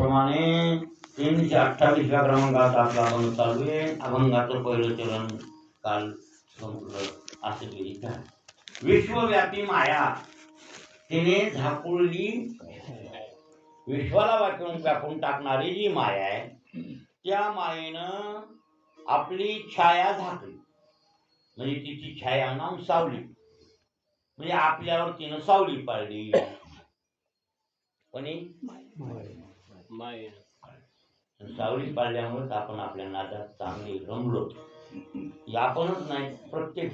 त्याप्रमाणे 328व्या क्रमांकाचा आपला अभंग चालू आहे. अभंगाचं पहिलं चरण काल संपलं असं लिहित आहे. विश्वव्यापी माया तिने झाकुळली, विश्वाला व्यापून टाकणारी जी माया आहे त्या मायेनं आपली छाया झाकली, म्हणजे तिची छाया नाम सावली, म्हणजे आपल्यावर तिनं सावली पाडली. कोणी सावली पाडल्यामुळेच आपण आपल्या नादात चांगले रमलो. आपणच नाही, प्रत्येक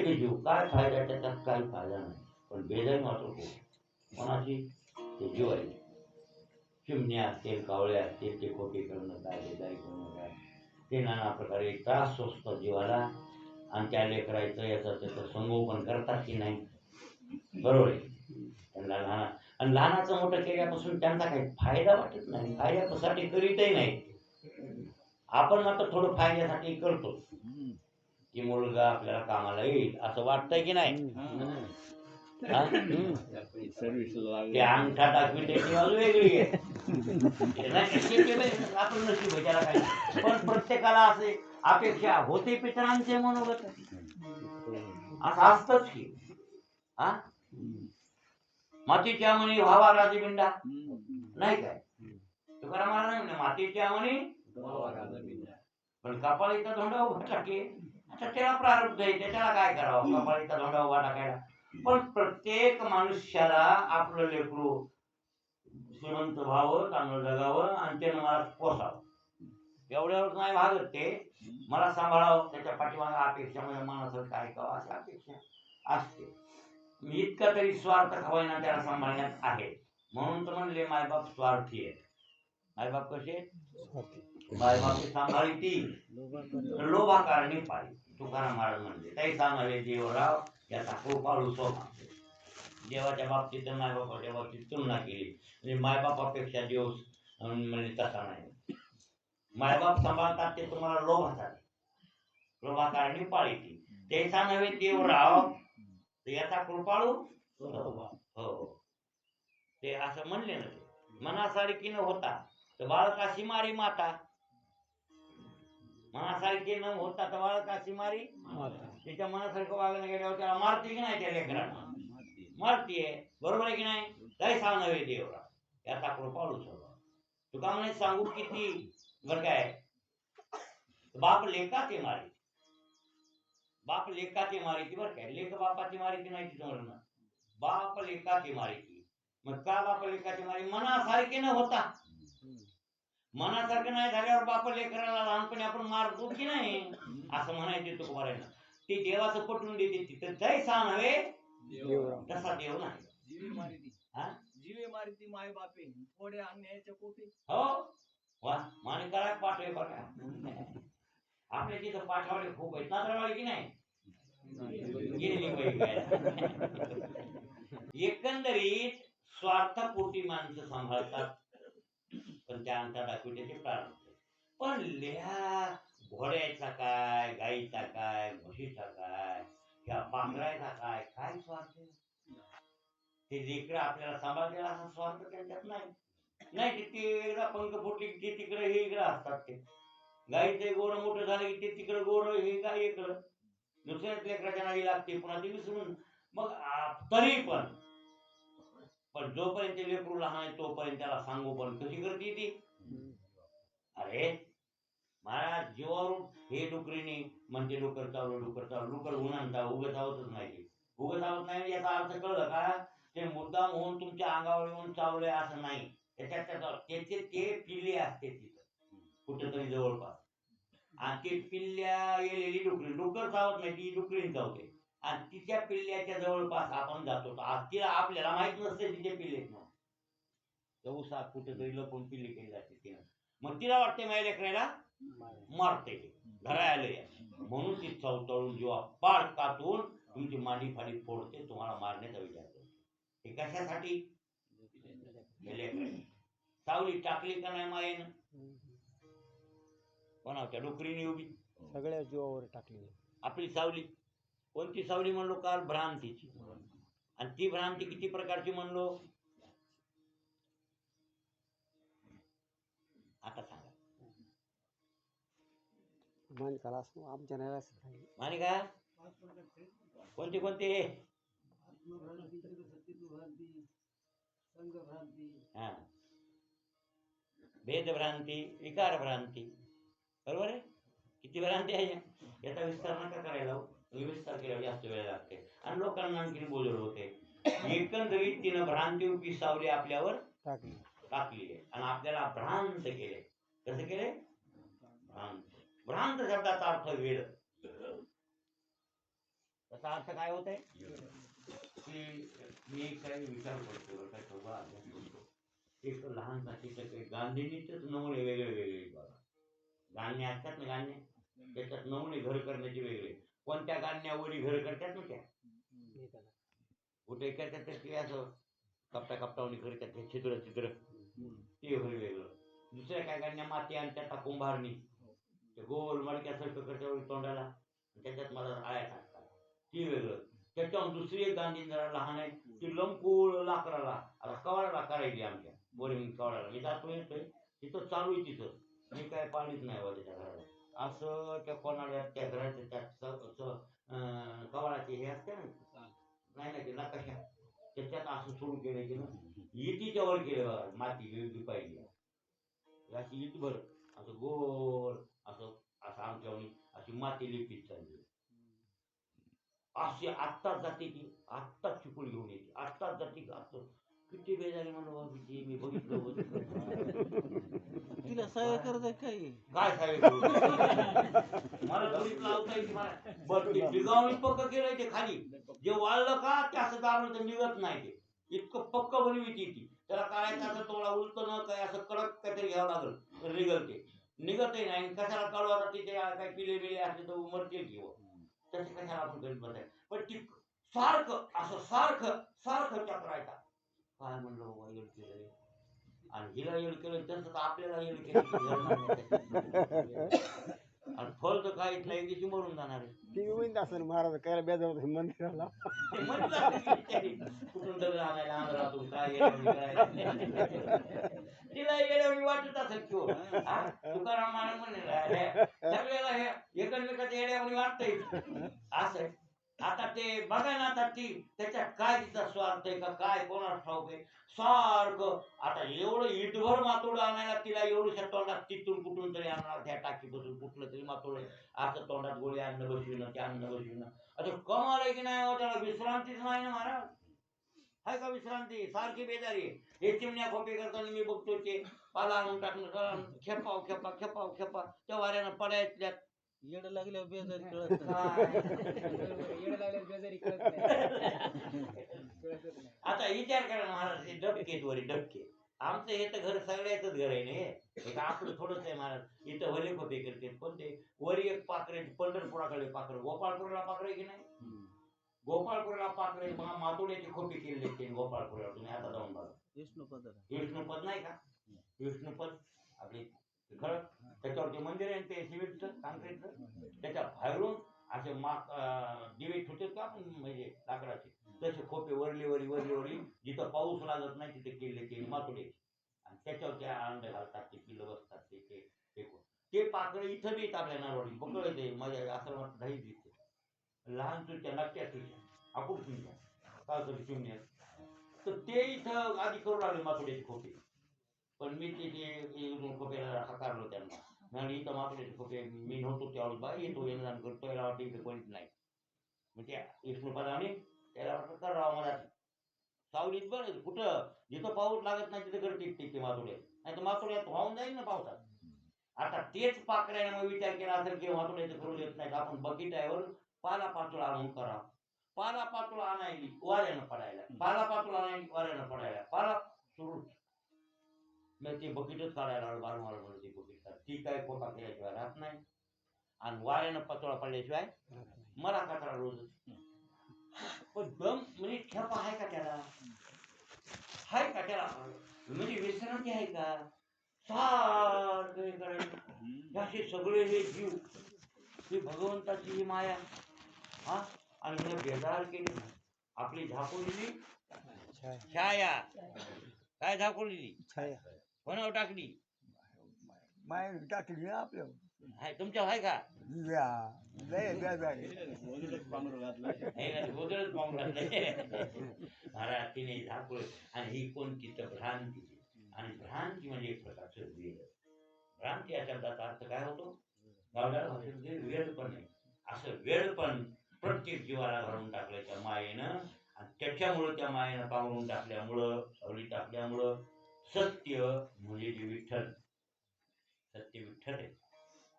जीव काय फायदा, त्याच्यात काही फायदा नाही, पण बेजारी मात्र खूप. कोणाची? ते जीव आहे. चिमण्या असतील, कावळे असतील, ते खोटे करणं काय, बेजारी करणं काय, ते नाना प्रकारे त्रास सोसतात जीवाला. आणि त्या लेकरायचं याचं त्याचं संगोपन करतात की नाही? बरोबर आहे. त्यांना लहान आणि लहानाचं मोठं केल्यापासून त्यांचा काही फायदा वाटत नाही, फायद्यासाठी करीतही नाही. आपण मात्र थोडं फायद्यासाठी करतो की मुलगा आपल्याला कामाला येईल असं वाटतंय की नाही? ते अंगठा टाकवी त्याची बाजू वेगळी आहे. आपण नशीब आहे त्याला काही, पण प्रत्येकाला असे अपेक्षा होते पितरांचे मनोगत असं असतच की. मातीच्या मणी व्हावा राजबिंडा, नाही काय? तुकाराम महाराज नाही म्हणे मातीच्या मणी व्हावा राजबिंडा, पण कपाळीचा धोंडा उभा टाके. आता त्याला प्रारब्ध आहे, त्याला काय करावं कपाळीचा धोंडा उभा टाकायला. पण प्रत्येक मनुष्याला आपलं लेकरू श्रीमंत व्हावं, चांगलं जगावं आणि त्यानं मला पोसावं एवढ्यावर नाही भागत. ते मला सांभाळावं, त्याच्या पाठीमागे अपेक्षा, म्हणजे मनासारखं ऐकावं अशी अपेक्षा असते. इतका तरी स्वार्थ खवायना त्याला सांभाळण्यात आहे. म्हणून तर म्हणले मायबाप स्वार्थी आहेत. मायबाप कसे? मायबाप सांभाळी ती लोभा कारणी पाळी. तुकाराम महाराज म्हणले तैसा नव्हे देवराव याचा कृपाळू स्वभाव. देवाच्या बाबतीत मायबापाच्या बाबतीत तुलना केली, म्हणजे मायबापापेक्षा देव म्हणजे तसा नाही. मायबाप सांभाळतात ते तुम्हाला लोभासाठी, लोभा कारणी पाळी ती. तैसा नव्हे देवराव याचा कृपाळू हो, ते असं म्हणले ना. ते मनासारखी न होता तर बाळकाशी मारी माता, मनासारखी न होता तर बाळकाशी मारी माता. त्याच्या मनासारखं वागणं गेल्यावर त्याला मारते की नाही? त्या लेकरांना मारतीये, बरोबर आहे की नाही? तैसा नव्हे देवराव याचा कृपाळू स्वभाव. तुका म्हणे सांगू किती बरं काय, बाप लेकाचे मारी, बाप लेकाची मारिती बरं काय, लेख बापाची मारिती नाही तिथं म्हणणं, बाप लेकाची मारिती. मग का बाप लेकाची मारी? मनासारखे न होता, मनासारखं नाही झाल्यावर बाप लेकराला लहानपणी आपण मारतो की नाही असं म्हणायचे तुकोबारायला. ते देवाचं पटवून देते तिथं तैसा नव्हे तसा देव नाही. जीवे मारिती माय बापे थोडे अन्यायाच्या कोपे. हो वा, माणिकाला पाठवे बघा. आपल्या तिथं पाठवाडे खूप आहेत, नात्रवाडी की नाही? एकंदरीत स्वार्थापोटी माणसं सांभाळतात, पण त्या अंता दाखविण्याचे प्रारंभ. पण लिहा घोड्याचा काय, गाईचा काय, म्हशीचा काय, किंवा पाखराचा काय, काय स्वार्थ? ते लेकरं आपल्याला सांभाळतील असा स्वार्थ त्यांच्यात नाही. नाही ते एकदा पंख फुटली की तिकडे हे इकडे असतात. ते गाईचे गोर मोठं झालं की ते तिकडे गोर, हे गाय इकडं, दुसऱ्याच लेकराच्या नादी लागते, पुन्हा ते विसरून. मग तरी पण जोपर्यंत लेकरू लहान आहे तोपर्यंत त्याला सांगू पण कशी करते ती. अरे महाराज जीवावरून हे डुकरीने म्हणते डुकर चावलं, डुकर चावलं, डुकर उन्हांता उगं चावतच नाही. उगं चावत नाही याचा अर्थ कळलं का? ते मुद्दाम होऊन तुमच्या अंगावर येऊन चावलंय असं नाही. त्याचे ते पिल्ले असते तिथं कुठेतरी जवळपास, आणि ते पिल्ल्या येलेली डुकरी, डुकर चावत नाही, ती डुकरीन चावते. आणि तिच्या पिल्ल्याच्या जवळपास आपण जातो, तिला आपल्याला माहित नसते तिचे पिल्ले उसा कुठेतरी लपून पिल्ले केली जाते तिनं. मग तिला वाटते माझ्या लेकराला मारते, धरायला, म्हणून ती चवतळून जेव्हा पाड कातून तुमची मांडी फाडी फोडते, तुम्हाला मारण्याचा विचार करते. हे कशासाठी? सावली टाकली का नाही मायेनं? कोणाच्या डुकरीने उभी सगळ्या जीवावर टाकली आपली सावली. कोणती सावली म्हणलो काल? भ्रांतीची. आणि ती भ्रांती किती प्रकारची म्हणलो? माणसाला असं आमच्या नाही असं काही. माने का कोणते कोणते हा भेदभ्रांती विकार भ्रांती बरोबर आहे. किती भ्रांती आहे याचा विस्तार नका करायला हो. विस्तार केला जास्त वेळ लागते आणि लोकांना आणखी बोलवलं होते. एकंदरीत तिनं भ्रांती सावली आपल्यावर टाकली. टाकली आहे आणि आपल्याला भ्रांत केले. कसं केले भ्रांत. भ्रांत शब्दाचा अर्थ वेळ. त्याचा अर्थ काय होत आहे की मी काही विचार करतो काय सोबत अभ्यास करतो. एक लहानसा चित्रक गांधींनीच नमुने वेगळे वेगळे बघा. गाणे असतात ना गाणे त्याच्यात नमुने घर करण्याचे वेगळे. कोणत्या गाण्यावरी घर करतात ना त्या कुठे करतात तर ते असं कपटा कपटावणी करतात ते छिद्र छिद्र ते घर वेगळं. दुसऱ्या काय गाण्या माती आणि त्याचा कुंभारणी ते गोल मडक्यासारखं करतात तोंडाला त्याच्यात मला आळ्या टाकतात ती वेगळं. त्याच्यावर दुसरी एक गांधी जरा लहान आहे ती लंकूळ लाकडाला आता कवाडाला करायची आमच्या बोरिंग कवाडाला मी जातो येतोय तिथं चालू आहे तिथं. मी काय पाणीच नाही बा त्याच्या घराला असं त्या कोणाला त्या घराच्या त्या कवाडाचे हे असते ना नाही ना ते नकाशा त्याच्यात असं सुरू केलं की ना इटीच्या वर केलं बघा माती पाहिजे अशी इट भर असं गोल असं असं आमच्या अशी माती लिपीत चालली. अशी आत्ताच जाते की आत्ताच चिपळ घेऊन येते आत्ताच जाते की आत्ता किती वेळ झाली म्हणून मी बघितलं तिला सहाय्य करत काही काय साहेब मला थोडीच लावता येते मला बरं ते डिगावणी पक्क केलंय ते खाली जे वाळलं का ते असं दाबलं तर निघत नाही ते इतकं पक्क बनविती ती. त्याला करायचं असं थोडा उलट न काय असं कडक काहीतरी घ्यावं लागल तर निघल ते निघतही नाही. कशाला काढू आता तिथे काय पिले बिले असले तर मरतील किंवा तसे कशाला आपण करीत बसायचं. पण ती सारखं असं सारखं सारखं चक्रायचा काय म्हणलं बाबा येड केलं आणि हिला येड केलं तसं तर आपल्याला येड केलं आणि फळ तर काहीच नाही दिवशी मरून जाणार आहे. ती होईन असं महाराज काय बेजार मंदिराला कुठून दगड आणायला आंध्रातून काय तिला येड्यावणी वाटत असेल किंवा तुकाराम महाराज म्हणले सगळ्याला हे एकमेकाच्या येड्यावणी वाटतंय असं. आता ते बघा ना आता ती त्याच्यात काय तिचा स्वार्थ आहे का काय कोणाला ठाऊक आहे सारखं. आता एवढं इटभर मातोडं आणायला तिला एवढ्या तोंडात तिथून कुठून तरी आणणार त्या टाकीपासून कुठलं तरी मातोडं असं तोंडात गोळी अन्न बसविणं ते अन्न बसविणं आता कमाल आहे की नाही. त्याला विश्रांतीच नाही ना महाराज हाय का विश्रांती सारखी बेजारी. हे चिमण्या खोपे करताना मी बघतो ते पाला आणून टाकणं खेपाव खेपा खेपाव खेपा त्या वाऱ्यानं पडायच्या येड लागल्यावर बेजारी कळत नाही. येड लागल्यावर बेजारी कळत नाही. आता विचार करा महाराज हे डबके वरी डबके आमचं हे तर घर सगळ्याच घर आहे ना. एक आपलं थोडंच आहे महाराज. इथं वले खोपे करते पण ते वरी एक पाखरे पंढरपुराकडे पाखर गोपाळपूरला पाखरे की नाही. गोपाळपूरला पाखरे मातोड्याची खोपी केलेली ते गोपाळपूरला तुम्ही आता जाऊन बघा. विष्णुपद नाही का विष्णुपद आपली खरं त्याच्यावरती मंदिर आहे ते सिमेंटचं काँक्रीटचं त्याच्या बाहेरून असे दिवे ठेवते का आपण म्हणजे लाकडाचे तसे खोपे वरली वरी जिथं पाऊस लागत नाही तिथे केले ते मातोडे आणि त्याच्यावर त्या अंड घालतात ते पिल्लं बसतात ते पाकडे इथं बी येत आपल्या नारवाडी बकळ येते माझ्या आश्रमात दही दिसते. लहान चुलच्या नक्क्या चुलच्या आपण चुलच्या काय तरी चिमण्या तर ते इथं आधी करू लागले मातोड्याचे खोपे. पण मी तिथे खोप्याला हकारलो त्यांना आणि इथं मातोड्याचे खोपे मी नव्हतो त्यावेळेस बा येतो येणं करतो याला वाटतं इथं कोणीच नाही. मग त्या विष्णुपदाने त्याला वाटतं करावं मला सावलीत बरं कुठं जिथं पाऊस लागत नाही तिथं करते ते मातोड्यात नाही तर मातोड्यात वाहून जाईल ना पावसात. आता तेच पाकड्याने मग विचार केला असेल की मातोड्याचं करू देत नाही आपण बकेटावर पाला पाचोळा आणून करावं. पाला पाचोळा आणायली वाऱ्यानं पडायला पाला पाचोळा आणायली वाऱ्यानं पडायला पाला सुरू मग ते बकेटच काढायला बारमार म्हणून ती बकेट ती काय कोटा केल्याशिवाय राहत नाही आणि वाऱ्यानं पाचोळा पडल्याशिवाय मला कचरा रोजच. पण दम म्हणजे खेपा आहे का त्याला हाय का त्याला म्हणजे विश्रांती आहे का सारखं हे करायचं असे सगळे हे जीव ही भगवंताची ही माया हा आणि हे बेजार केली आपली झाकून दिली छाया काय झाकून दिली छाया कोणावर टाकली माय टाकली आपल्या हाय तुमच्या आहे का लय बेजारी. गोदरच पांघरून घातलंय. महाराज तिने झाकूळ आणि ही कोणती तर भ्रांती आणि भ्रांती म्हणजे एक प्रकारचं वेळ. भ्रांती या शब्दाचा अर्थ काय होतो? गावड्याला भाषेमध्ये वेळ पण नाही असं वेळ पण प्रत्येक जीवाला घालून टाकलं त्या मायेनं आणि त्याच्यामुळं त्या मायेनं पांघरून टाकल्यामुळं सावली टाकल्यामुळं सत्य म्हणजे जे विठ्ठल सत्य विठ्ठल आहे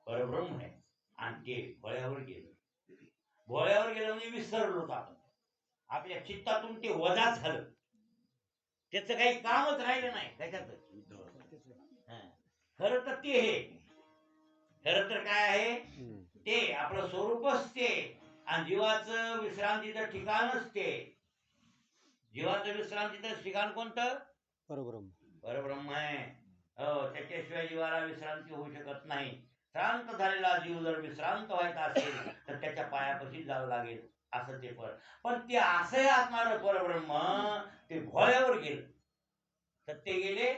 परब्रह्म आहे आणि ते भोळ्यावर गेलं. भोळ्यावर गेलं म्हणजे विसरलो आपण आपल्या चित्तातून ते वजा झालं त्याचं काही कामच राहिलं नाही त्याच्यात. खरं तर ते हे खरं तर काय आहे ते आपलं स्वरूपच ते आणि जीवाचं विश्रांतीचं ठिकाणच ते. जीवाचं विश्रांतीचं ठिकाण कोणतं? परब्रह्म आहे. हो त्याच्याशिवाय जीवाला विश्रांती होऊ शकत नाही. शांत झालेला जीव जर विश्रांत व्हायचा असेल तर त्याच्या पायापाशी जावं लागेल असं ते पण ते असं असणार परब्रह्म ते भोळ्यावर गेलं. सत्य गेले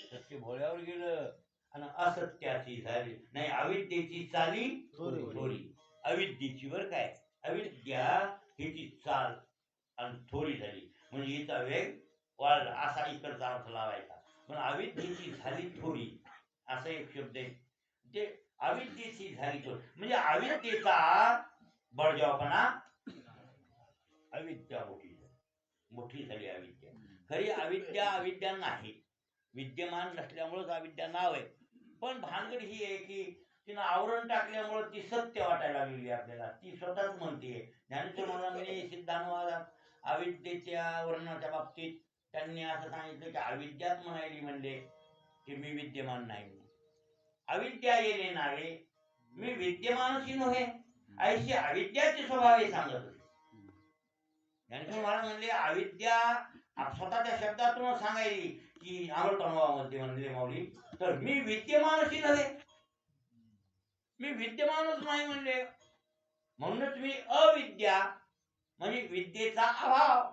सत्य भोळ्यावर गेलं आणि असत्याची झाली नाही अविद्येची चाली थोडी. अविद्येची वर काय अविद्या हिची चाल आणि थोडी झाली म्हणजे हिचा वेग वाढला असा इकडचा अर्थ लावायचा. पण अविद्येची झाली थोडी असा एक शब्द आहे. ते अविद्येची झाली थोडी म्हणजे अविद्येचा बळजावपणा अविद्या मोठी झाली अविद्या. खरी अविद्या अविद्या नाही विद्यमान नसल्यामुळेच अविद्या नाव आहे. पण भानगड ही आहे की तिनं आवरण टाकल्यामुळे ती सत्य वाटायला लागलेली आपल्याला. ती स्वतःच म्हणते ज्ञानेश्वर महाराजांनी सिद्धांतवादात अविद्येच्या वर्णनाच्या बाबतीत त्यांनी असं सांगितलं की अविद्यात म्हणायली म्हणले की मी विद्यमान नाही. अविद्या येणे नावे मी विद्यमानशी नव्हे ऐशी अविद्याचे स्वभाव सांगत होते. ज्ञानेश्वर महाराज म्हणले अविद्या स्वतःच्या शब्दातून सांगायली की अमृतानुभवामध्ये म्हणले माऊली तर मी विद्यमानशी नव्हे मी विद्यमानच नाही म्हणले. म्हणूनच मी अविद्या म्हणजे विद्येचा अभाव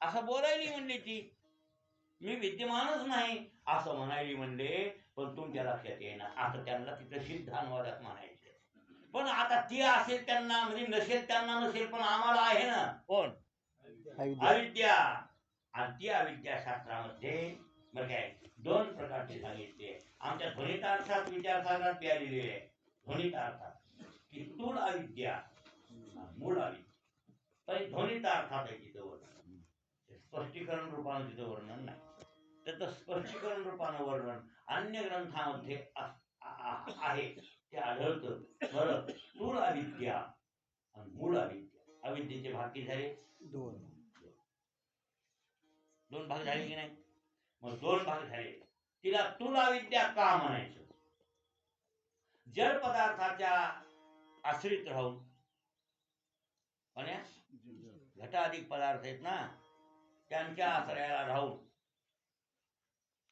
असं बोलायली म्हणले. ती मी विद्यमानच नाही असं म्हणायली म्हणले. पण तुमच्या लक्षात येणार आता त्यांना तिथं सिद्धांतवादात म्हणायचे. पण आता ती असेल त्यांना म्हणजे नसेल त्यांना नसेल पण आम्हाला आहे ना कोण अविद्या. आणि ती अविद्या शास्त्रामध्ये बरं काय दोन प्रकारचे सांगितले. आमच्या ध्वनितार्थात विचारसागरात प्यालेले आहे. ध्वनितार्थात की स्थूल अविद्या मूळ अविद्या पण ध्वनितार्थात आहे तिथं वर्णन. स्पष्टीकरण रूपानं तिथं वर्णन नाही. त्याचं स्पष्टीकरण रूपानं वर्णन अन्य ग्रंथामध्ये आहे ते आढळतं. बरं स्थूल अविद्या आणि मूळ अविद्या अविद्येचे भाग किती झाले? दोन भाग झाले की नाही? मग दोन भाग झाले. तिला स्थूल अविद्या का म्हणायचं? जड पदार्थाच्या आश्रित राहून घटाधिक पदार्थ आहेत ना त्यांच्या आश्रयाला राहून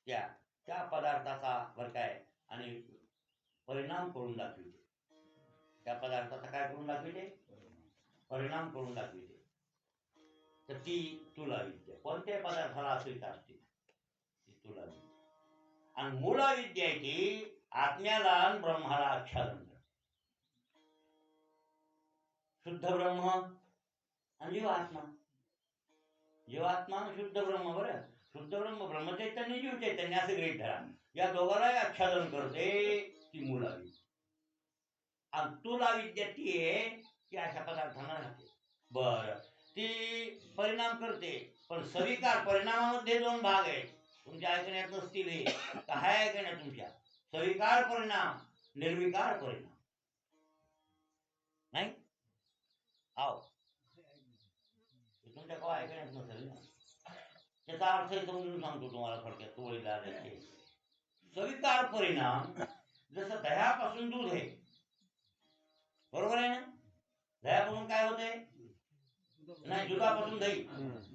त्या पदार्थाचा बर काय आणि परिणाम करून दाखविते. त्या पदार्थाचा काय करून दाखविते? परिणाम करून दाखविते. तर ती स्थूल अविद्या कोणत्याही पदार्थाला आश्रित असते ती स्थूल अविद्या. आणि मूळ अविद्या की आत्म्याला आणि ब्रह्माला आच्छादन शुद्ध ब्रह्म आणि जीवात्मा. जीवात्मा शुद्ध ब्रह्म. बरं शुद्ध ब्रह्म ब्रह्मचैतन्य जीव चैतन्य असं गृहीत धरा. या दोघांनाही आच्छादन करते ती मूळ अविद्या. आणि स्थूल अविद्या ती आहे की अशा पदार्थांना राहते. बरं ती परिणाम करते पण सविकार परिणामामध्ये दोन भाग आहेत. तुमच्या ऐकण्यात नसतील हे काय ऐकण्यात तुमच्या सविकार परिणाम निर्विकार परिणाम नाही आव तुमच्या कवा ऐकण्यात नसेल ना. त्याचा अर्थ समजून सांगतो तुम्हाला थोडक्यात तोडीला. सविकार परिणाम जसं दह्यापासून दूध आहे बरोबर आहे ना. दह्यापासून काय होतंय? नाही दुधापासून दही.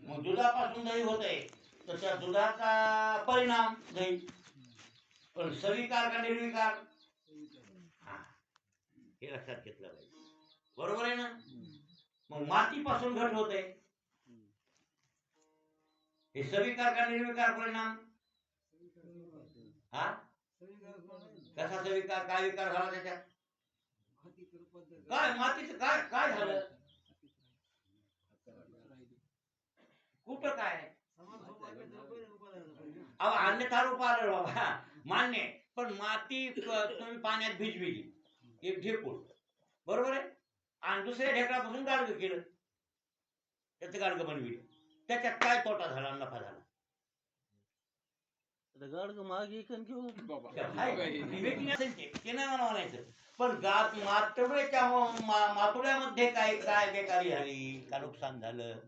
मग दुधापासून दही होतंय तर त्या दुधाचा परिणाम दही. पण सविकार का निर्विकार हे लक्षात घेतलं पाहिजे. बरोबर आहे ना. मग मातीपासून घट होते हे सविकार का निर्विकार परिणाम? हा कशाचा विकार, काय विकार झाला त्याच्यात? काय मातीचं काय काय झालं? कुठं काय? अहो अन्यथा रूप आलं बाबा, मान्य आहे. पण माती तुम्ही पाण्यात भिजविली, एक ढेकूळ, बरोबर आहे, आणि दुसऱ्या ढेकळापासून गाडगं केलं, त्याचं गाडगं बनविलं, त्याच्यात काय तोटा झाला, नफा झाला? गाडगं मागे इकन घेऊ ते नाही मला म्हणायचं, पण मातुड्यामध्ये काय काय बेकारी झाली, का नुकसान झालं,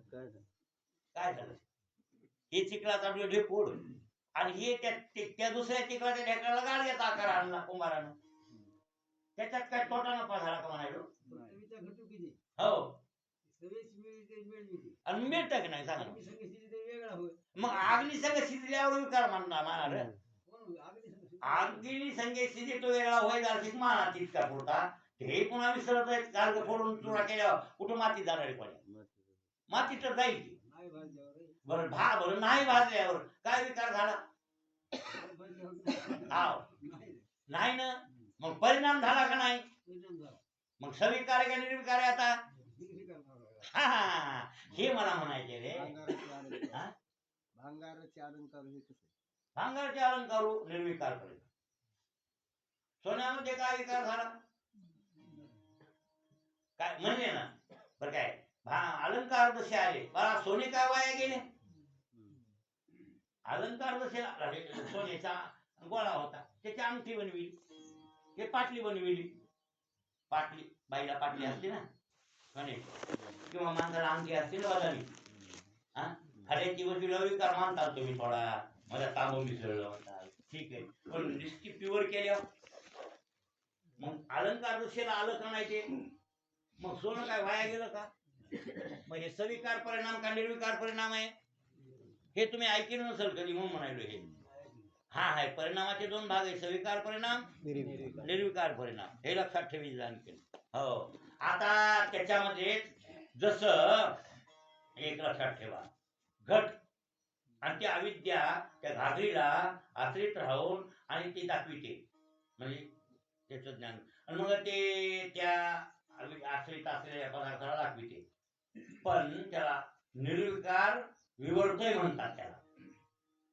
काय झालं? हे चिखलात आपलं ढेकूळ, आणि हे त्या दुसऱ्या चिखलाच्या ढेकळाला गाडग्याचा आकार आणला कुंभारानं, त्याच्यात काय तोटा नफा झाला का म्हणायलो? हो, आणि मिळतं की नाही सांगा ना. मग अग्निसंग शिजल्यावर विकार म्हणणार, अग्निसंग शिजे तो वेगळा होईल अर्थिक माना तितका पुरता, हे पुन्हा विसरत आहेत. गाडगं फोडून चुरा केल्यावर कुठं माती जाणार आहे? पण माती तर जाईल की. बरं बरं नाही भाजल्यावर काय विकार झाला? नाही ना, मग परिणाम झाला का नाही? मग सविकार आहे का निर्विकार आहे आता? हे मला म्हणायचे रे. भांगाराचे अलंकार हे कसं? भांगारचे अलंकारू निर्विकार परिणाम. सोन्यामध्ये काय विकार झाला? काय म्हणले ना, बरं काय अलंकार जसे आले, मला सोने काय वाया गेले? अलंकार जसे सोन्याचा गोळा होता, त्याची अंगठी बनविली, ते पाटली बनविली, पाटली बाईला पाटली असते ना सोन्याची, किंवा माणसाला अंगठी असते ना बदामी, खड्याची वस्तू विकार मानतात तुम्ही, थोडा माझ्या तांबू मिसळलं म्हणतात, ठीक आहे, पण निश्चित प्युअर केल्यावर मग अलंकार जसे आलं का नाही ते, मग सोनं काय वाया गेलं का? मग हे सविकार परिणाम का निर्विकार परिणाम आहे? हे तुम्ही ऐकलं नसेल कधी, म्हणून म्हणायलो हे. हा आहे, परिणामाचे दोन भाग आहे, सविकार परिणाम, निर्विकार परिणाम, हे लक्षात ठेवायचं आणखी. हो, आता त्याच्यामध्ये जसं एक लक्षात ठेवा, घट आणि ती अविद्या त्या घागरीला आश्रित राहून आणि ती दाखविते, म्हणजे त्याचं ज्ञान, आणि मग ते त्या आश्रित असलेल्या पदार्थाला दाखविते, पण त्याला निर्विकार विवर्तय म्हणतात. त्याला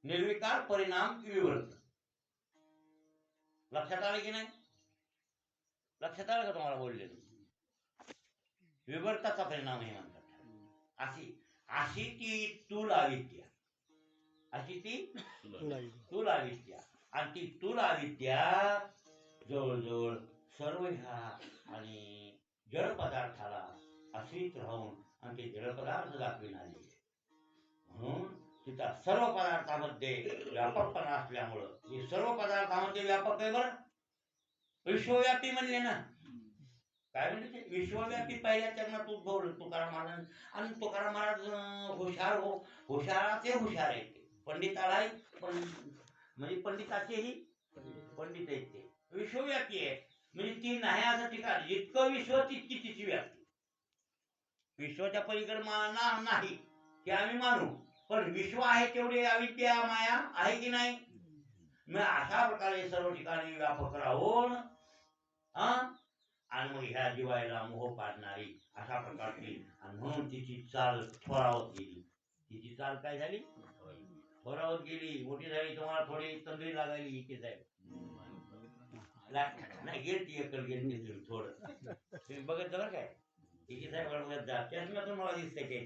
निर्विकार परिणाम विवर्त. लक्षात आलं की नाही? लक्षात आलं का तुम्हाला बोललेलं? विवर्ताचा परिणाम हे म्हणतात. अशी अशी ती स्थूल अविद्या, अशी ती स्थूल अविद्या, आणि ती स्थूल अविद्या जवळजवळ सर्व ह्या आणि जड पदार्थाला आश्रित राहून आणि ते जड पदार्थ दाखविणारी, म्हणून तिचा सर्व पदार्थामध्ये व्यापकपणा असल्यामुळं हे सर्व पदार्थामध्ये व्यापक आहे. बरं, विश्वव्यापी म्हणले ना, काय म्हणजे ते विश्वव्यापी पहिल्या चरणात उद्भवलं तुकाराम महाराज, आणि तुकाराम महाराज हुशार हुशाराचे हुशार आहेत ते, पंडिताला पण म्हणजे पंडिताचेही पंडित आहेत ते, विश्वव्यापी आहे. म्हणजे ती नाही असं ठिकाण, जितकं विश्व तितकी तिची व्याप्ती. विश्वाच्या पलीकडे नाही ते आम्ही मानू, पण विश्व आहे तेवढी अविद्या माया आहे की नाही? मग अशा प्रकारे सर्व ठिकाणी व्यापक राहून आणि मग ह्या जीवायला मोह पाडणारी अशा प्रकारची, आणि म्हणून तिची चाल थोरावत गेली. तिची चाल काय झाली? थोरावत गेली, मोठी झाली. तुम्हाला थोडी तंद्री लागायली इथे जाईल नाही, गेलती एकल गेली थोडं, तुम्ही बघत जा बरं काय, इथे साहेब बघत जा, चष्म्यातून मला दिसतंय,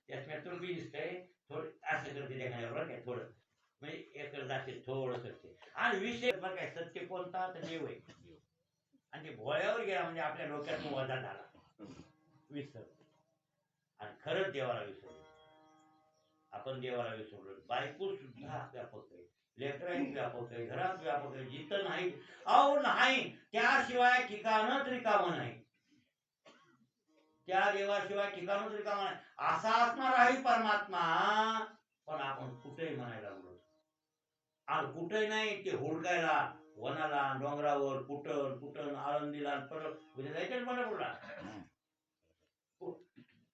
चष्म्यातून बी दिसतंय, थोडं असं करते त्या बरं काय, थोडं म्हणजे एकल जाते, थोडं करते. आणि विषय बरं काय, सत्य कोणता तर देव आहे, आणि ते भोळ्यावर गेला म्हणजे आपल्या डोक्यातून वजा झाला, विसर, आणि खरंच देवाला विसरलो आपण. देवाला विसरलो. बायको सुद्धा व्यापक आहे, लेकरांत व्यापक आहे, घरात व्यापक आहे, जिथं नाही अहो नाही, त्याशिवाय ठिकाणच रिकामं नाही, त्या देवाशिवाय ठिकाणच रिकामं नाही. असा असणार आहे परमात्मा, पण आपण कुठेही म्हणायला लागलो, आणि कुठे नाही ते हुडकायला वनाला, डोंगरावर, कुठं आळंदीला, परत म्हणजे जायचं पंढरपूरला,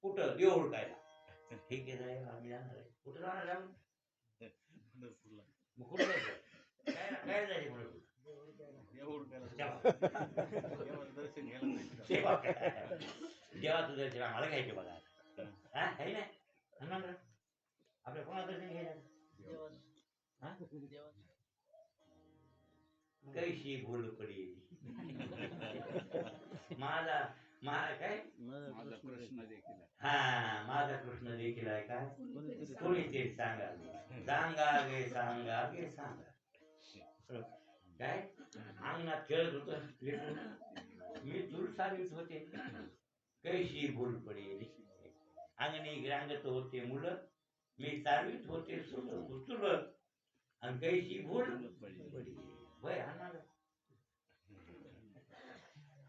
कुठं देव हुडकायला. ठीक आहे साहेब, आम्ही जाणार आहे. कुठं जाणार आहे? मग कुठं जायचं? काय जायचं पंढरपूर? सेवा काय? देवाचं दर्शन आम्हाला घ्यायचे बघा. हा काही नाही हनुमानराव आपल्या कोणाचं दर्शन घ्यायचं? हा? कैशी भूल पडी माझा माझा काय माझा प्रश्न देखील हा माझा कृष्ण देखील आहे काय कोणीतरी सांगावे सांगावे सांगावे सांगा काय अंगणात खेळत होत मी दूर सारीत होते कैशी भूल पडेल अंगणी रांगत होते मुलं मी चालवीत होते सुल आणि कैशी भूल पडेल वय आणणार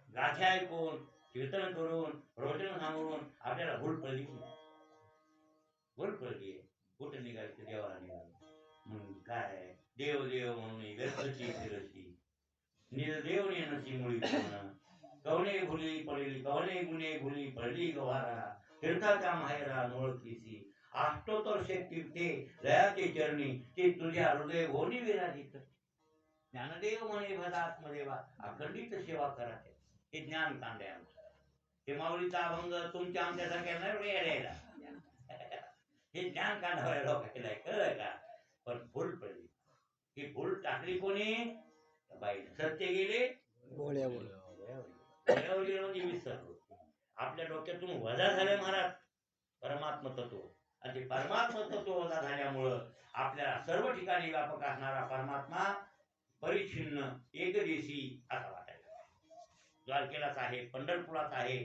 गाथा ऐकून कीर्तन करून प्रवचन सांगून आपल्याला भूल पडली भूल पडली कुठे निघायचं देवाला निघालं म्हणून काय देव देव म्हणून गणपती फिरती निर्देव नेनसी मुळी कवणे भुली पडली कवणे गुणे भुली पडली गवारा तीर्थाच्या माहेरा नोळखीसी अष्टोत्तर तीर्थे लयाचे चरणी ते तुझ्या हृदय भोवनी विराजित ज्ञानदेव म्हणे भदात्मदेवा अखंडित सेवा करा हे ज्ञान कांडे आमचं हे माऊलीचा अभंग तुमच्या आमच्यासारख्या नाही यायला हे ज्ञान कांडावर लोकांना कळलं का पण भूल पडली ही भूल टाकली कोणी बाई सत्य गेले विसरलो आपल्या डोक्यातून वजा झाले महाराज परमात्म तत्व आणि ते परमात्म तत्व वजा झाल्यामुळं आपल्याला सर्व ठिकाणी व्यापक असणारा परमात्मा परिच्छिन्न एकदेशी असा वाटायला द्वारकेलाच आहे पंढरपुरात आहे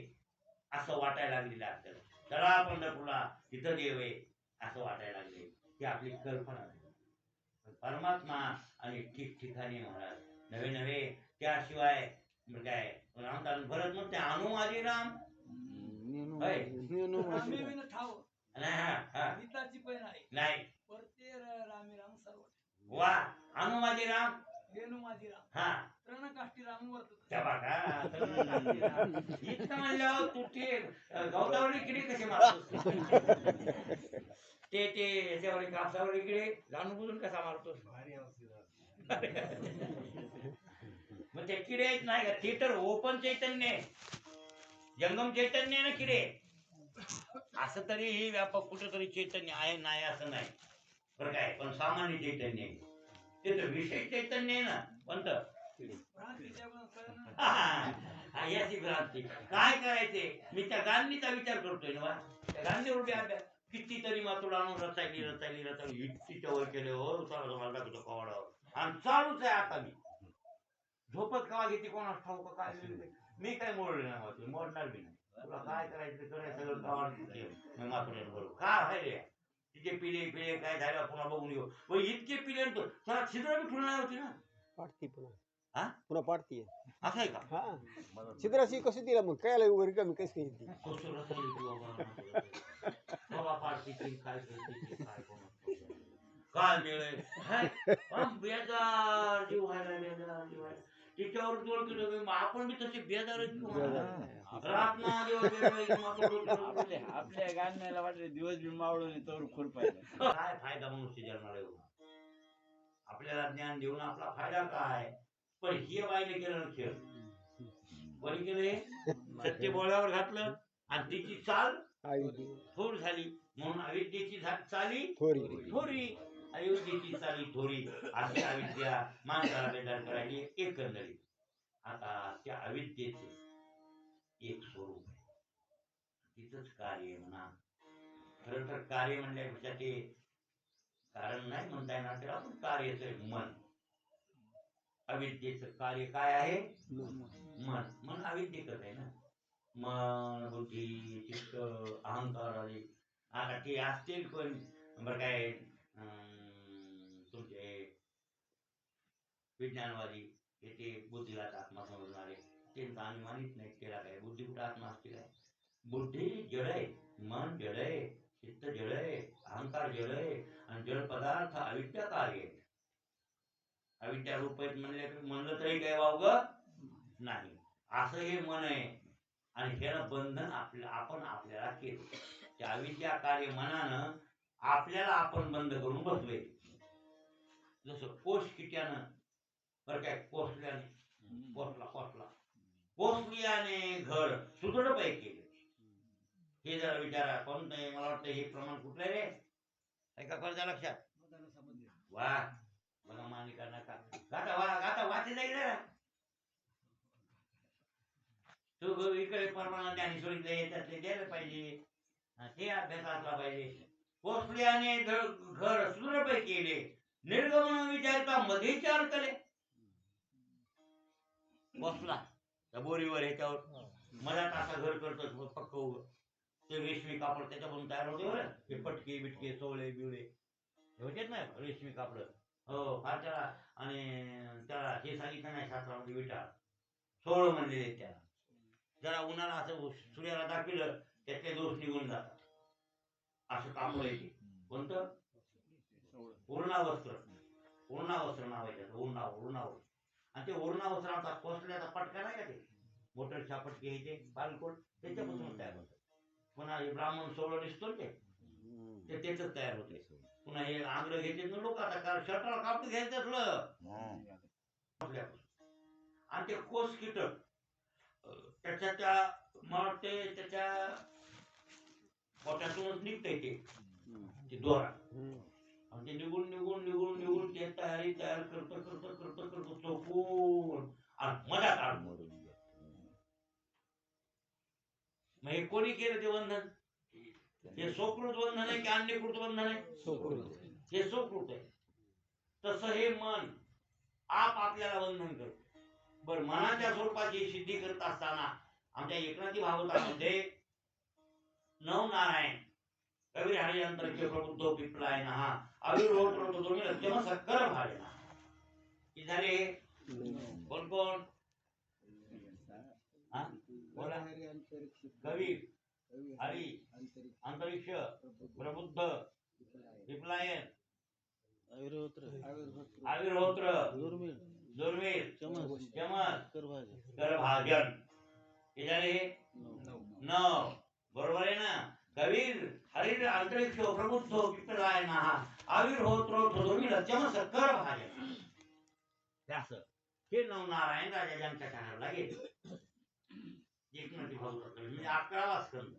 असं वाटायला लागलेलं आपल्याला चला पंढरपूरला तिथं देव आहे असं वाटायला लागले ही आपली कल्पना आहे परमात्मा आणि ठिकठिकाणी महाराज नवे नवे त्याशिवाय काय रामदास भरत मग ते आणू माझे राम नाही वा आणू माझे राम हा इतकं म्हणल्यावर तू ते गवतावरी किडे कसे मारतोस ते याच्यावर कापसावर किडे जाणून बुजून कसा मारतोस मग ते किडे आहेत नाही का ते तर ओपन चैतन्य जंगम चैतन्य ना किडे असं तरी हे व्यापक कुठेतरी चैतन्य आहे नाही असं नाही बरं काय पण सामान्य चैतन्य आहे ते तर विशेष चैतन्य आहे ना पण याची भ्रांती काय करायचे मी त्या गांधीचा विचार करतोय ना त्या गांधीवर बी अभ्यास कितीतरी मातुड आणून रचायली इतकीच्या वर केले हो मला दाखवतो कवाडावर आणि चालूच आहे आता मी झोपत कवा घेते कोणास ठाऊक काय मी काय मोडले नाही मोडणार बी नाही तुला काय करायचं सगळं कवाड मातुड्यानं बरोबर काय आहे रे तिचे पिले काय झालं पुन्हा बघून येऊ इतके पिले त्याला छिद्र बी ठेवणार होती ना पाडती पुन्हा पाडती असं आहे का हा छिद्राशी कशी दिला मग काय वगैरे कमी कशी येते काय मिळेल बेजार जीव व्हायला तिच्यावर जोर केलं आपण बी तसे बेजार आपल्या गाण्याला वाटले दिवस बी मावळून तर खुरपायला काय फायदा मनुष्य जन्माला येऊन आपल्याला ज्ञान देऊन आपला फायदा काय पण हे बाईने केलं खेळ कोणी केले सत्य बोळ्यावर घातलं आणि तिची चाल थोर झाली म्हणून अविद्येची चाली थोरी अयोध्येची चाली थोरी अशी अविद्या माणसाला बेजार करायची एकंदरीत आता त्या अविद्येचे एक स्वरूप आहे तिथंच कार्य म्हणा खरं तर कार्य म्हणल्यापेक्षा ते कारण नाही म्हणता येणार त्याला पण कार्यच आहे मन अविद्येचं कार्य काय आहे मन अविद्येच आहे ना मन बुद्धी चित्त अहंकार आली आता ते असतील पण बरं काय तुमचे विज्ञानवादी ते बुद्धीलाच आत्मा समजणारे त्यांचा आम्ही मानित नाही त्याला काय बुद्धी कुठं आत्मा असते काय बुद्धी जड आहे मन जड आहे चित्त जड आहे अहंकार जड आहे आणि जड पदार्थ अविद्या कार्य आहे अविद्या रूप आहेत म्हणलं तरी काय वावग नाही असं हे मन आहे आणि ह्याला बंधन आपण आपल्याला केलं त्या अविद्या कार्य मनानं आपल्याला आपण बंद करून बसलोय. जसं कोष किट्यानं बरं काय कोसल्याने कोसल्याने घर सुदृढ पैकी केले. हे जरा विचारा कोण नाही. मला वाटतं हे प्रमाण कुठलं रे ऐका कोणत्या लक्षात वा बघा मानिका नका गाता वाचे जाईल रे. तू इकडे परमानंद ज्ञानेश्वरीतले येतात ते द्यायला पाहिजे. ते अभ्यास असला पाहिजे. कोसल्याने घर सुदृढ पैकी केले. निर्गमन विचारता मध्ये चार कले. बसला त्या बोरीवर ह्याच्यावर मधात असा घर करतो पक्क उभं. ते रेशमी कापड त्याच्यापासून तयार होते बरं. हे पटके बिटके सोळे बिवळे हे होतेच ना रेशमी कापड. हो फार त्याला आणि त्याला हे सांगितलं नाही शास्त्रामध्ये विटाळ सोळ म्हणलेले त्याला. जरा उन्हाला असं सूर्याला दाखविलं त्यातले दोष निघून जातात. असं कापड येते. कोणतं उर्णावस्त्र नाव आहे त्याचं. उर्णावस्त्र. आणि ते उर्णावस्त्राचा कोसल्याचा पटका नाही का ते मोटरच्या पटके हे ते बालकोट त्याच्यापासून तयार होतं. पुन्हा हे ब्राह्मण सोळं दिसतो ते त्याच तयार होते. पुन्हा हे आंध्र घेते ना लोक आता शर्टाला कापड घ्यायचं आणि ते कोस कीटक त्याच्या मला वाटते त्याच्या पोटातूनच निघतंय ते दोरा. आणि ते निघून ते तयार करतो चौकून आणि मधात आड. मग हे कोणी केलं ते बंधन? हे सोकृत बंधन आहे की अन्यकृत बंधन आहे? हे सोकृत आहे. तसं हे मन आपल्याला बंधन करत. बर मनाच्या स्वरूपाची सिद्धी करत असताना आमच्या एकनाथी भागवतामध्ये नवनारायण कवी हरियंत्र प्रबुद्ध पिपलाय ना आविर्भूत तुम्ही लक्ष्म सक्कर भाले ना. की झाले कोण कोण बोला. कवी हरी अंतरिक्ष प्रबुद्ध पिपलायन आविर्होत्र दुर्मिळ चमस करभाजन. हे झाले 9 बरोबर आहे ना. कवीर हरिर अंतरिक्ष प्रबुद्ध पिपलाय ना आविर्होत्र दुर्मिळ चमस करभाजन. त्याचं हे नवनारायण राजा ज्यांच्या कानाला गेले. एकनाथी भागवत म्हणजे 11वा स्कंद.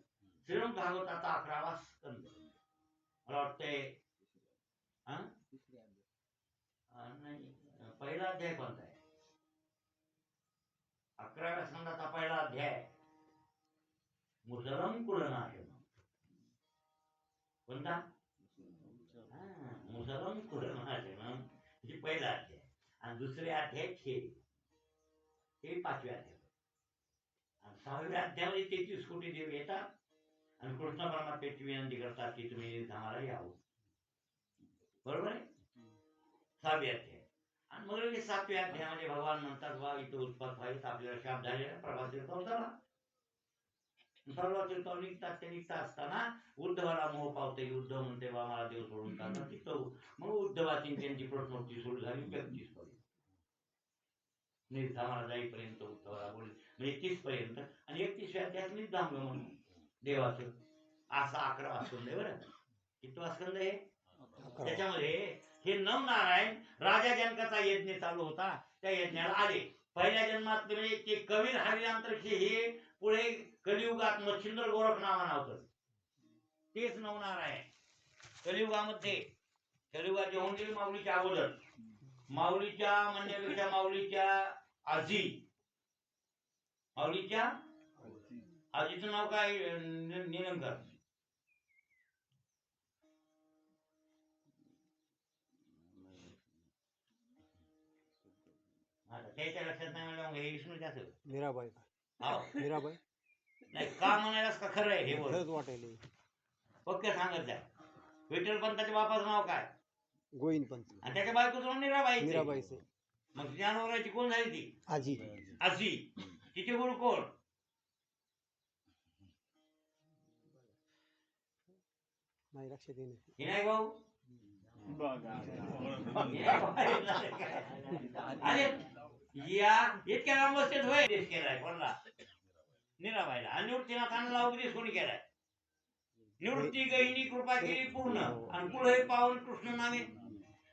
श्रीमद भागवताचा 11वा स्कंद. मला वाटतंय नाही पहिला अध्याय कोणता आहे? 11व्या स्कंदाचा पहिला अध्याय मुसलम कुलनाशनम. कोणता? मुसलम कुलनाशनम हे पहिला अध्याय. आणि दुसरे अध्याय खेळ हे 5व्या अध्याय. आणि 6व्या अध्यायामध्ये 33 कोटी देव येतात आणि कृष्ण परमात्म्याची विनंती करतात की तुम्ही आम्हाला यावं. बरोबर आहे. 6व्या अध्याय. आणि मग 7व्या अध्यायामध्ये भगवान म्हणतात वा इथं उत्पात व्हायचं आपल्याला शाप झालेला प्रभात तीर्थावर चला. सर्व तीर्थावर निघता असताना उद्धवाला मोह पावते. उद्धव म्हणते बा मला देव सोडून चालला तिथं. मग उद्धवाची त्यांची प्रश्नोत्ती सुरू झाली 31 पर्यंत. निर्धामाला जाईपर्यंत उद्धवाला बोलले म्हणजे 30 पर्यंत. आणि 31व्या अध्यायात निर्धाम म्हणून देवाचं असा 11वा स्कंद आहे बरं. कितवा स्कंद आहे? त्याच्यामध्ये हे नवनारायण राजा जनकाचा यज्ञ चालू होता. त्या यज्ञाला आले. पहिल्या जन्मात म्हणजे ते कवीर हरियांतरिक्ष हे पुढे कलियुगात मच्छिंद्र गोरख नावानं होतं. तेच नवनारायण कलियुगामध्ये. कलियुगात होऊन गेली माऊलीच्या अगोदर. माऊलीच्या म्हणण्यापेक्षा माऊलीच्या आजी. माऊलीच्या आजीचं नाव काय? निलंकर. त्याच्या लक्षात नाही म्हणलं हे विष्णूच्या असेल. मीराबाई. हो मीराबाई नाही का म्हणायलाच का खरं आहे हे बोल. खरंच वाटायला. पक्क सांगत जा. विठ्ठल पंताच्या बापाचं नाव काय? गोविंद पंत. आणि त्याच्या बायकोचं मीराबाई. मीराबाईचे. मग ज्ञानोबराची कोण झाली ती? आजी. आजी. तिचे गुरु कोण? नाही लक्षात येईल. विनायक भाऊ. अरे या इतक्या लांब बसतेच होय. उपदेश केलाय कोणला? मीराबाईला. आणि निवृत्तीनाथांना उपदेश कोणी केलाय? निवृत्ती गहिनी कृपा केली पूर्ण आणि कुळ हे पावन कृष्ण नामे.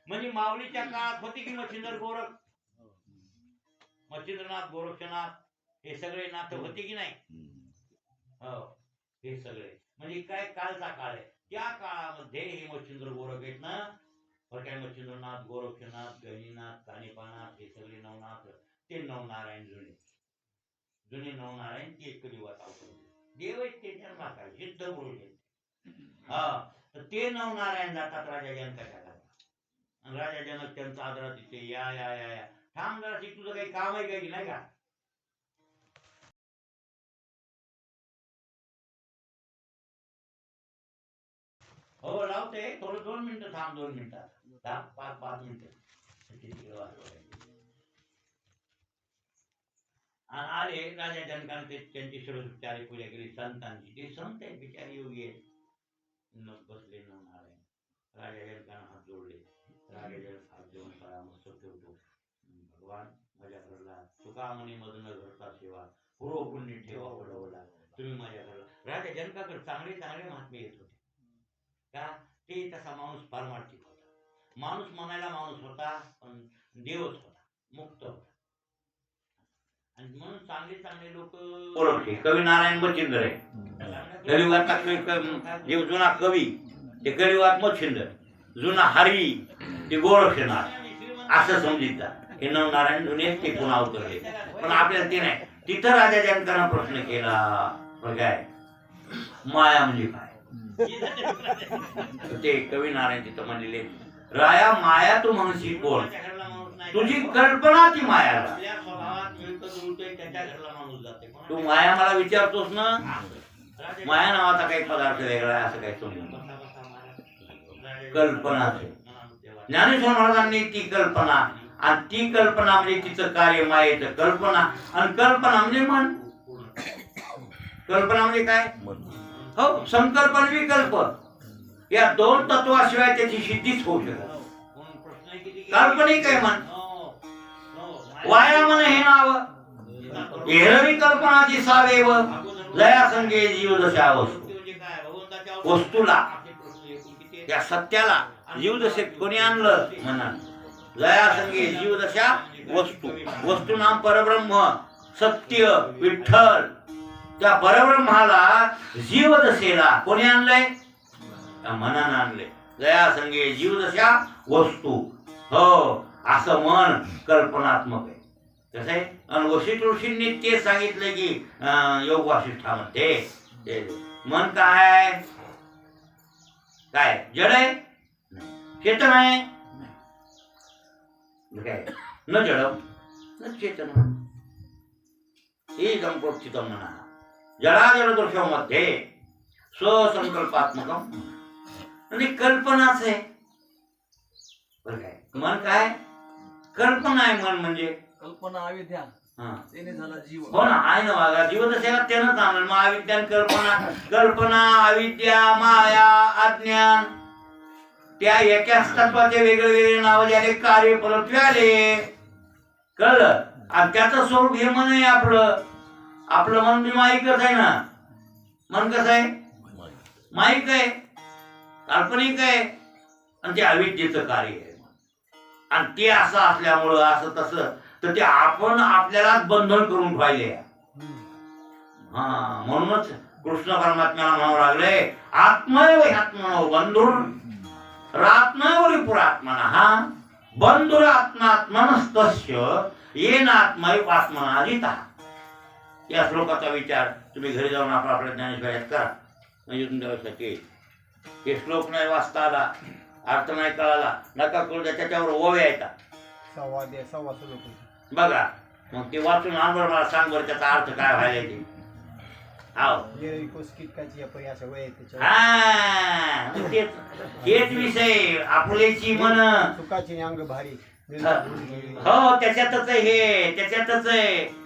म्हणजे माऊलीच्या काळात होती की मच्छिंद्र गोरख, मच्छिंद्रनाथ, गोरक्षनाथ हे सगळे नाथ होते की नाही? हो, हे सगळे म्हणजे काय कालचा काळ आहे. त्या काळामध्ये हे मच्छिंद्र गोरख आहेत ना, काय मच्छिंद्रनाथ, गोरक्षनाथ, गहिनीनाथ, कानिपानाथ हे सगळे नवनाथ, ते नवनारायण जुने नवनारायण ते कलियुगात अवतरले. देव आहेत ते त्यांना काय सिद्ध बोलले. हा, तर ते नवनारायण जातात राजा जनकाच्या घरात आणि राजा जनक त्यांचा आदरात तिथे या या या या थांब जरा, तुझं काही काम आहे काही नाही का? हो लावते, थोडं 2 मिनिटं थांब, 2 मिनिटात थांब, 5 मिनिटं. आणि आले राजा जनकाने त्यांची षोडशोपचारे पूजा केली संतांची. ते संत आहेत बिचारी, योगी आहेत. बसले नवनारायण, राजा जनकाने हात जोडले. राजा जनक हात जोडून परामर्श ठेवतो, भगवान माझ्या घरला तुका म्हणे मद न घरता सेवा पूर्व पुण्य ठेवा वडवला तुम्ही माझ्या घरला. राजा जनकाकडे चांगले चांगले महात्मे येत होते का? ते तसा माणूस पारमार्थिक होता. माणूस म्हणायला माणूस होता पण देवच होता, मुक्त होता. आणि म्हणून चांगले चांगले लोक ओळखले. कवी नारायण मच्छिंद्र आहे, कलियुगातला जे जुना कवी ते कलियुगात मच्छिंद्र, जुना हरी ते गोरक्षनाथ असं समजितात. हे नवनारायण जुने ते पुन्हा अवतरले. पण आपल्याला ते नाही. तिथं राजा जनकानं प्रश्न केला, काय माया म्हणजे काय? ते कवी नारायण तिथं म्हणलेले, राया माया तू म्हणशी कोण? तुझी कल्पना ती मायाला. तू माया मला विचारतोस ना, माया नावाचा काही पदार्थ वेगळा आहे असं काही समजून कल्पना. ज्ञानेश्वर महाराजांनी ती कल्पना, आणि ती कल्पना म्हणजे तिचं कार्य मायेचं कल्पना, आणि कल्पना म्हणजे मन. कल्पना म्हणजे काय? हो, संकल्प आणि विकल्प या 2 तत्वाशिवाय त्याची सिद्धीच होऊ शकत. काल्पनिक आहे मन. वाया मन हे नाव एरवी कल्पना दिसावेव लया संगे जीव जशा वस्तू. वस्तूला त्या सत्याला जीव जसे कोणी आणलं म्हणा, लया संगे जीव जशा वस्तू. वस्तू नाम परब्रह्म सत्य विठ्ठल. त्या परब्रह्माला जीव दशेला कोणी आणलंय? त्या मनानं आणलंय. लया संगे जीव जशा वस्तू. हो, असं मन कल्पनात्मक आहे. कसं आहे? आणि वशिष्ठ ऋषींनी ते सांगितलं की योग वासिष्ठामध्ये मन काय काय जड आहे, चेतन आहे काय? न जड न चेतन प्रोत्थित म्हणा. जडाजड दोषामध्ये स्वसंकल्पात्मक म्हणजे कल्पनाच आहे. मन काय? कल्पना आहे. मन म्हणजे कल्पना अविद्या, त्याने झाला जीव. हो ना, आहे ना वागा. जीव दशेला त्यानंच आणलं. मग अविद्या कल्पना, कल्पना अविद्या माया अज्ञान त्या एकाच तत्वाचे वेगळे वेगळे नाव झाले, कार्य परत आले. कळलं? आणि त्याचं स्वरूप हे मन आहे आपलं. आपलं मन बी माईकच आहे ना. मन कसं आहे? माईक आहे, काल्पनिक आहे, आणि ते अविद्येचं कार्य आहे. आणि ते असं असल्यामुळं असं तसं तर ते आपण आपल्यालाच बंधन करून ठेवले. हा, म्हणूनच कृष्ण परमात्म्याला म्हणावं लागले, आत्मैव ह्यात्मनो बंधुर रात्मैव पुरात्मना. हा बंधुर आत्मात्मनस्तस्य येन आत्मैव आत्मनाजितः. या श्लोकाचा विचार तुम्ही घरी जाऊन आपल्या ज्ञानेश्वरात करा, म्हणजे तुमच्यासाठी हे श्लोक नाही वाचता आला, अर्थ नाही कळाला, नका कळू द्या. त्याच्यावर ओव्या येतात सव्वा बघा. मग ते वाचून आण बरं, मला सांग बरं त्याचा अर्थ काय व्हायला ते. हेच विषय आपुलेची मन सुखाची अंग भारी. हो, त्याच्यातच आहे हे, त्याच्यातच आहे.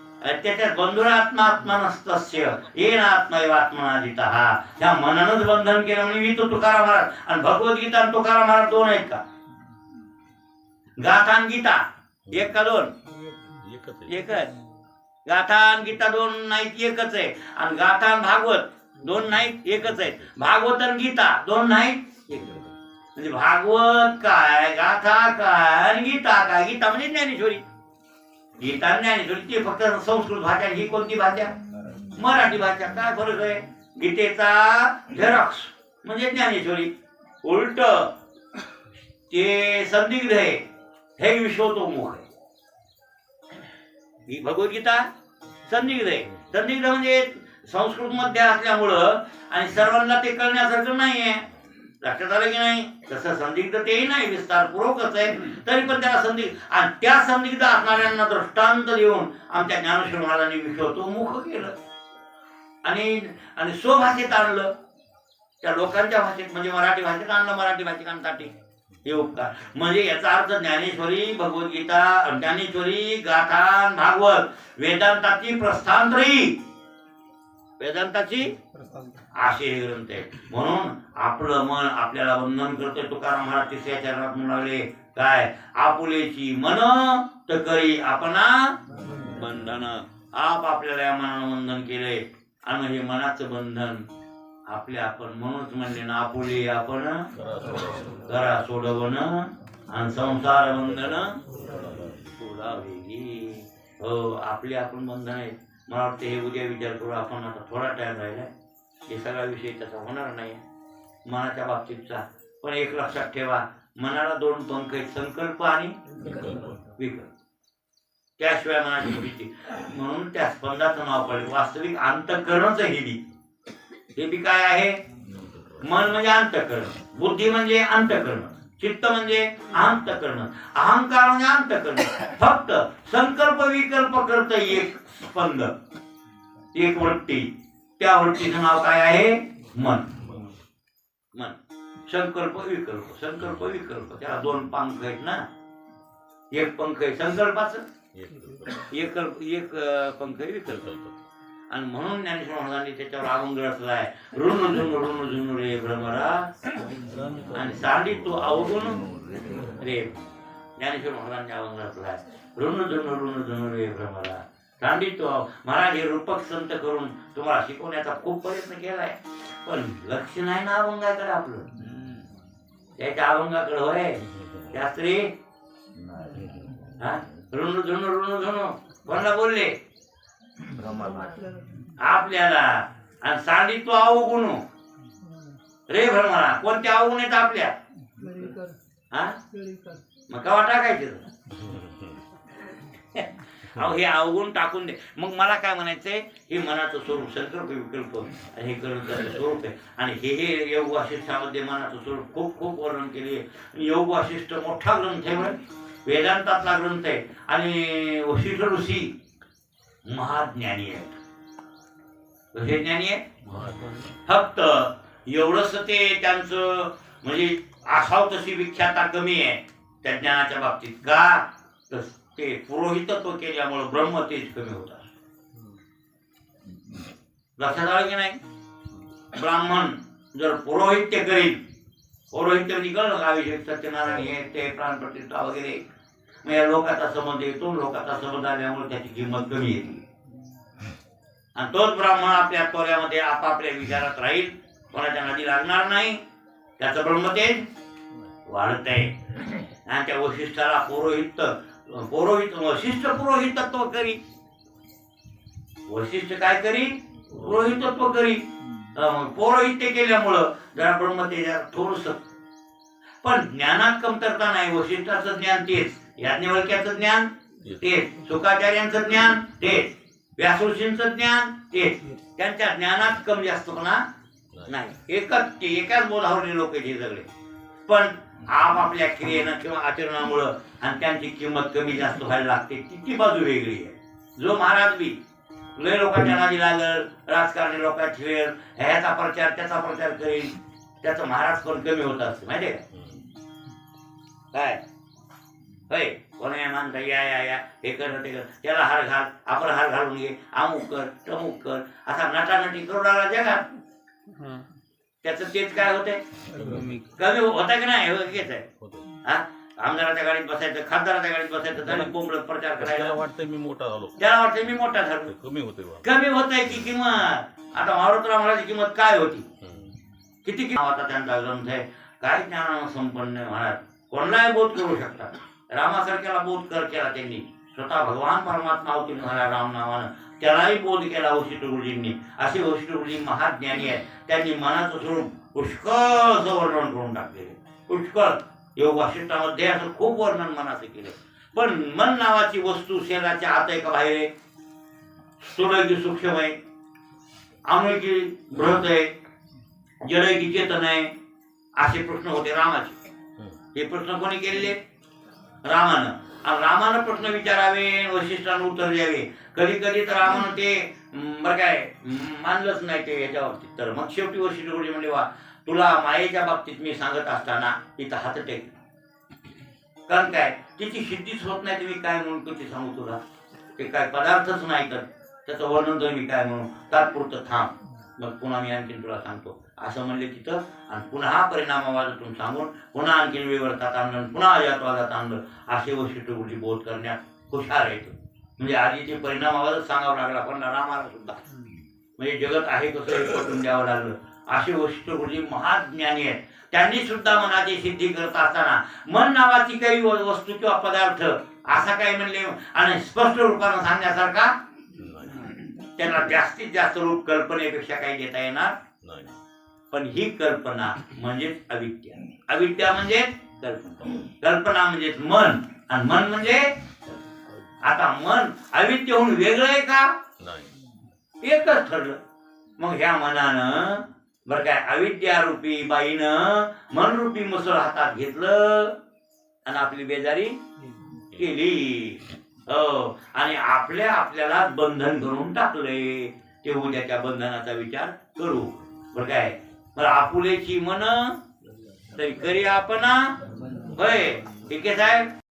त्याच्यात बंधुरात्मात्मनस्तस्य येन आत्मैव आत्मनाजितः. ह्या मनानंच बंधन केलं म्हणजे मी तो तुकाराम महाराज. आणि भगवद्गीता आणि तुकाराम महाराज 2 आहेत का? गाथा आणि गीता 1 का 2? एकच. गाथा आणि गीता 2 नाहीत, एकच आहे. आणि गाथा आणि भागवत दोन नाहीत, एकच आहेत. भागवत आणि गीता दोन नाहीत, एक. म्हणजे भागवत काय, गाथा काय आणि गीता काय. गीता म्हणजे ज्ञानेश्वरी, गीता आणि ज्ञानेश्वरी ती फक्त संस्कृत भाषा. ही कोणती भाषा? मराठी भाषा. काय फरक आहे? गीतेचा झेरॉक्स म्हणजे ज्ञानेश्वरी, उलट ते संदिग्ध आहे, हे विश्वतोमुख आहे. ही भगवद्गीता संदिग्ध आहे. संदिग्ध म्हणजे संस्कृत मध्ये असल्यामुळं आणि सर्वांना ते कळण्यासारखं नाहीये. लक्षात आलं की नाही? तसं संदिग्ध तेही नाही, विस्तारपूर्वकच आहे, तरी पण त्याला संदिग्ध. आणि त्या संदिग्ध असणाऱ्यांना दृष्टांत देऊन आमच्या ज्ञानेश्वर महाराजांनी विश्वतोमुख केलं आणि स्वभाषेत आणलं, त्या लोकांच्या भाषेत म्हणजे मराठी भाषेत आणलं, मराठी भाषिकांसाठी. हे उपकार म्हणजे याचा अर्थ ज्ञानेश्वरी, भगवद्गीता, ज्ञानेश्वरी, गाथा, भागवत वेदांताची प्रस्थानत्रयी, वेदांताची असे हे ग्रंथ आहे. म्हणून आपलं मन आपल्याला बंधन करतोय. तुकाराम महाराज तिसऱ्या चरणात म्हणाले काय, आपुलेची मन तर करी आपणा बंधन. आप आपल्याला या मनानं बंधन केलंय आणि हे मनाचं बंधन आपले आपण म्हणूनच म्हणले ना, आपुले आपण करा सोडवण आणि संसार बंधन सोडावे. हो, आपले आपण बंधन आहेत. मला वाटतं हे उद्या विचार करू आपण. आता थोडा टाइम राहिला, हे सगळा विषय त्याचा होणार नाही मनाच्या बाबतीतचा. पण एक लक्षात ठेवा, मनाला दोन पंख आहेत, संकल्प आणि विकल्प. त्याशिवाय मनाची भीती. म्हणून त्या स्पंदाचं नाव पडले वास्तविक अंतःकरणच हे बी काय आहे? मन म्हणजे अंतःकरण, बुद्धी म्हणजे अंतःकरण, चित्त म्हणजे अंतःकरण, अहंकार म्हणजे अंतःकरण. फक्त संकल्प विकल्प करत एक स्पंद, एक वृत्ती. त्या वृत्तीचं नाव काय आहे? मन. मन संकल्प विकल्प, संकल्प विकल्प. त्याला दोन पंख आहेत ना. एक पंख आहे संकल्पाचं, एक पंख आहे विकल्प. आणि म्हणून ज्ञानेश्वर महाराजांनी त्याच्यावर अभंग रचलाय. ऋण झुन झुन रे भ्रमरा आणि सांडी तू अवगुण रे. ज्ञानेश्वर महाराजांनी अभंग रचलाय. ऋण झुन रे भ्रमरा सांडी तू. महाराज हे रूपक संत करून तुम्हाला शिकवण्याचा खूप प्रयत्न केलाय, पण लक्ष नाही ना अभंगाकडे आपलं. त्याच्या अभंगाकडे होय शास्त्री. ऋण झुन कोणाला बोलले? आपल्याला. आणि सांडी तू अवगुण रे भ्रमरा. कोणते अवगुण आहेत आपल्या? मग कवा टाकायचे? अहो हे अवगुण टाकून दे. मग मला काय म्हणायचंय, हे मनाचं स्वरूप संकल्प विकल्प आणि हे ग्रंथाचं स्वरूप आहे. आणि हे योग वासिष्ठामध्ये मनाचं स्वरूप खूप खूप वर्णन केले. योग वासिष्ठ मोठा ग्रंथ आहे, वेदांतातला ग्रंथ आहे. आणि वशिष्ठ ऋषी महाज्ञानी आहेत. कसे ज्ञानी आहेत? फक्त एवढंच ते त्यांचं म्हणजे असाव तशी विख्याता कमी आहे त्या ज्ञानाच्या बाबतीत. का तर ते पुरोहितत्व केल्यामुळे ब्रह्मतेज कमी होतात. लक्षात आलं की नाही? ब्राह्मण जर पुरोहित्य करील, पुरोहित्य म्हणजे कळलं का? अभिषेक सत्यनारायण हे ते प्राणप्रतिष्ठा वगैरे, मग या लोकांचा संबंध येतो. लोकांचा संबंध आल्यामुळे त्याची किंमत कमी येते. आणि तोच ब्राह्मण आपल्या तोऱ्यामध्ये आपापल्या विचारात राहील, कोणाच्या नादी लागणार नाही, त्याचं ब्रह्मतेज वाढत आहे. आणि त्या वशिष्ठाला वशिष्ठ पुरोहितत्व करी. वशिष्ठ काय करी? पुरोहितत्व करी. पौरोहित्य केल्यामुळं जरा ब्रह्मतेजात थोडस. पण ज्ञानात कमतरता नाही. वशिष्ठाचं ज्ञान तेच, याज्ञवल्क्याचं ज्ञान तेच, शुकाचार्यांचं ज्ञान तेच, व्यासऋषींचं ज्ञान तेच. त्यांच्या ज्ञानात कमी जास्तपणा नाही. एकाच बोधावरले लोक हे सगळे. पण आपापल्या क्रियेनं किंवा आचरणामुळं आणि त्यांची किंमत कमी जास्त व्हायला लागते. ती बाजू वेगळी आहे. जो महाराज बी लय लोकांच्या नादी लागल, राजकारणी लोकांची वेळ, ह्याचा प्रचार त्याचा प्रचार करेल, त्याचं महाराज पण कमी होत असते. माहितीये काय? होय, कोणा मानता या हे कर ते कर, त्याला हार घाल, आपण हार घालून घे, अमुक कर तमुक कर, असा नटानटी करू लागला जगात. त्याचं तेच काय होतंय? कमी होता की नाही? हेच आहे. आमदाराच्या गाडीत बसायचं, खासदाराच्या गाडीत बसायचं, तरी बोंबलत प्रचार त्याला करायला. वाटतंय मी मोठा झालो, त्याला वाटतं मी मोठा झालो. कमी होतोय बा. कमी होतंय की किंमत. आता मारुतराव महाराजांची किंमत काय होती, किती नावाचा त्यांचा ग्रंथ आहे. काय ज्ञानानं संपन्न आहे महाराज, कोणालाही बोध करू शकतात. रामासारख्याला बोध केला त्यांनी, स्वतः भगवान परमात्मा अवतीर्ण झाला राम नावानं, त्यालाही बोध केला वशिष्ठ गुरुजींनी. असे वशिष्ठ गुरुजी महाज्ञानी आहेत, त्यांनी मनाचं सोडून पुष्कळ वर्णन करून टाकलेले. पुष्कळ योग वाशिष्ठामध्ये असं खूप वर्णन मनाचं केलं. पण मन नावाची वस्तू शरीराच्या आत आहे का बाहेर आहे, स्थूल आहे की सूक्ष्म आहे, अणु की बृहत आहे, जड आहे की चेतन आहे, असे प्रश्न होते रामाचे. हे प्रश्न कोणी केलेले, रामानं. आणि रामानं प्रश्न विचारावे, वशिष्ठानं उत्तर द्यावे. कधी कधी तर रामानं ते बरं काय मानलंच नाही ते याच्या बाबतीत. तर मग शेवटी वशिष्ठ गुरुजी म्हणले, वा तुला मायेच्या बाबतीत मी सांगत असताना तिथं हात टेक, कारण काय तिची सिद्धीच होत नाही, तुम्ही काय म्हणून किती सांगू तुला, ते काय पदार्थच नाही, तर त्याचं वर्णन तर मी काय म्हणू, तात्पुरतं थांब, मग पुन्हा मी आणखीन तुला सांगतो असं म्हणले तिथं. आणि पुन्हा परिणामवादातून सांगून पुन्हा आणखीन विवर्तात आणलं, पुन्हा अजातवादात आणलं. असे वशिष्ठ गुरुजी बोध करण्यात हुशार आहेत. म्हणजे आधी ते परिणामवादच सांगावं लागला पण रामाला सुद्धा, म्हणजे जगत आहे कसं हे पटवून द्यावं लागलं. असे वशिष्ठ गुरुजी महाज्ञानी आहेत. त्यांनी सुद्धा मनाची सिद्धी करत असताना मन नावाची काही वस्तू किंवा पदार्थ असा काही म्हणले आणि स्पष्ट रूपानं सांगण्यासारखा त्यांना जास्तीत जास्त रूप कल्पनेपेक्षा काही देता येणार नाही. पण ही कल्पना म्हणजेच अविद्या. अविद्या म्हणजे कल्पना, कल्पना म्हणजेच मन, आणि मन म्हणजे आता मन अविद्येहून वेगळं आहे का, नाही, एकच ठरलं. मग ह्या मनानं बरं काय अविद्यारूपी बाईनं मनरूपी मुसळ हातात घेतलं आणि आपली बेजारी केली. हो, आणि आपल्याला बंधन करून टाकले. ते उद्याच्या बंधनाचा विचार करू बरं काय. बरं आपुलेची मन तरी करी आपण, होय ठीक आहे साहेब.